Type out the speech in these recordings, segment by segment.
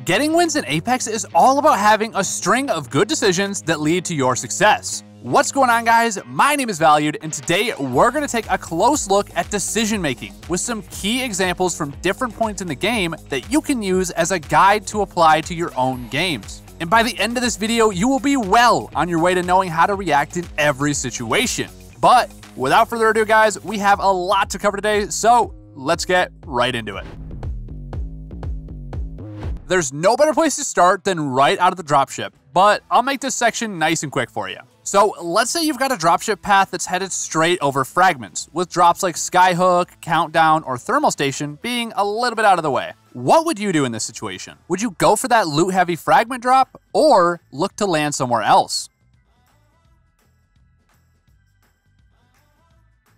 Getting wins in Apex is all about having a string of good decisions that lead to your success. What's going on, guys? My name is Valued, and today we're going to take a close look at decision making with some key examples from different points in the game that you can use as a guide to apply to your own games. And by the end of this video, you will be well on your way to knowing how to react in every situation. But without further ado, guys, we have a lot to cover today, so let's get right into it. There's no better place to start than right out of the dropship, but I'll make this section nice and quick for you. So let's say you've got a dropship path that's headed straight over fragments, with drops like Skyhook, Countdown, or Thermal Station being a little bit out of the way. What would you do in this situation? Would you go for that loot-heavy fragment drop, or look to land somewhere else?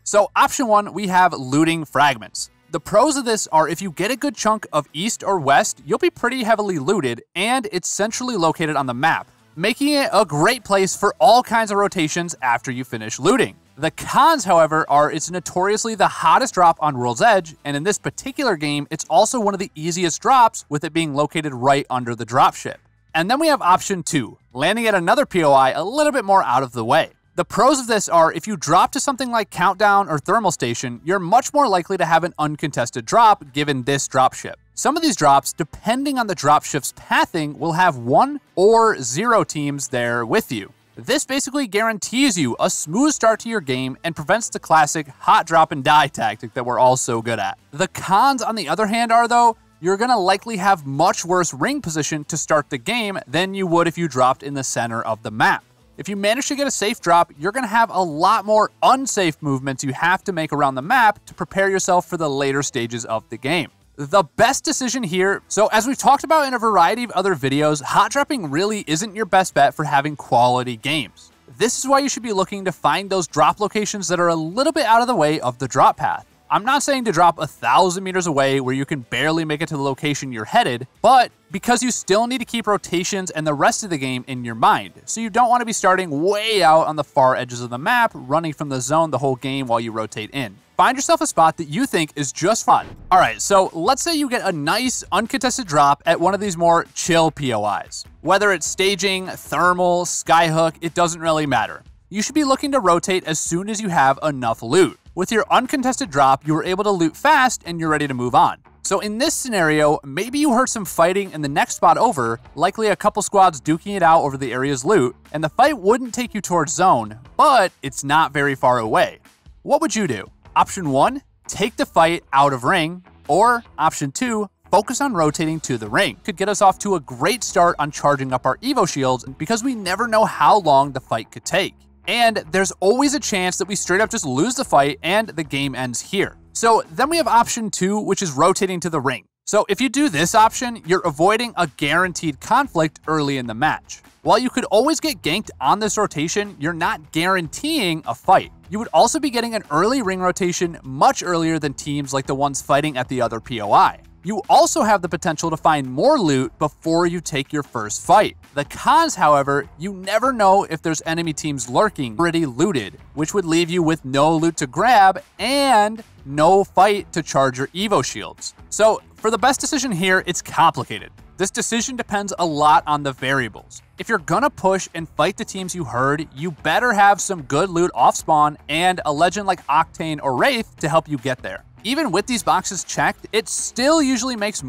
So option one, we have looting fragments. The pros of this are if you get a good chunk of east or west, you'll be pretty heavily looted, and it's centrally located on the map, making it a great place for all kinds of rotations after you finish looting. The cons, however, are it's notoriously the hottest drop on World's Edge, and in this particular game, it's also one of the easiest drops, with it being located right under the dropship. And then we have option two, landing at another POI a little bit more out of the way. The pros of this are if you drop to something like Countdown or Thermal Station, you're much more likely to have an uncontested drop given this dropship. Some of these drops, depending on the dropship's pathing, will have 1 or 0 teams there with you. This basically guarantees you a smooth start to your game and prevents the classic hot drop and die tactic that we're all so good at. The cons, on the other hand, are though, you're going to likely have much worse ring position to start the game than you would if you dropped in the center of the map. If you manage to get a safe drop, you're going to have a lot more unsafe movements you have to make around the map to prepare yourself for the later stages of the game. The best decision here, so as we've talked about in a variety of other videos, hot dropping really isn't your best bet for having quality games. This is why you should be looking to find those drop locations that are a little bit out of the way of the drop path. I'm not saying to drop 1,000 meters away where you can barely make it to the location you're headed, but because you still need to keep rotations and the rest of the game in your mind. So you don't want to be starting way out on the far edges of the map, running from the zone the whole game while you rotate in. Find yourself a spot that you think is just fun. All right, so let's say you get a nice uncontested drop at one of these more chill POIs. Whether it's staging, thermal, skyhook, it doesn't really matter. You should be looking to rotate as soon as you have enough loot. With your uncontested drop, you were able to loot fast and you're ready to move on. So in this scenario, maybe you heard some fighting in the next spot over, likely a couple squads duking it out over the area's loot, and the fight wouldn't take you towards zone, but it's not very far away. What would you do? Option one, take the fight out of ring, or option two, focus on rotating to the ring. Could get us off to a great start on charging up our Evo shields because we never know how long the fight could take. And there's always a chance that we straight up just lose the fight and the game ends here. So then we have option two, which is rotating to the ring. So if you do this option, you're avoiding a guaranteed conflict early in the match. While you could always get ganked on this rotation, you're not guaranteeing a fight. You would also be getting an early ring rotation much earlier than teams like the ones fighting at the other POI. You also have the potential to find more loot before you take your first fight. The cons, however, you never know if there's enemy teams lurking already looted, which would leave you with no loot to grab and no fight to charge your Evo shields. So for the best decision here, it's complicated. This decision depends a lot on the variables. If you're gonna push and fight the teams you heard, you better have some good loot off spawn and a legend like Octane or Wraith to help you get there. Even with these boxes checked, it still usually makes more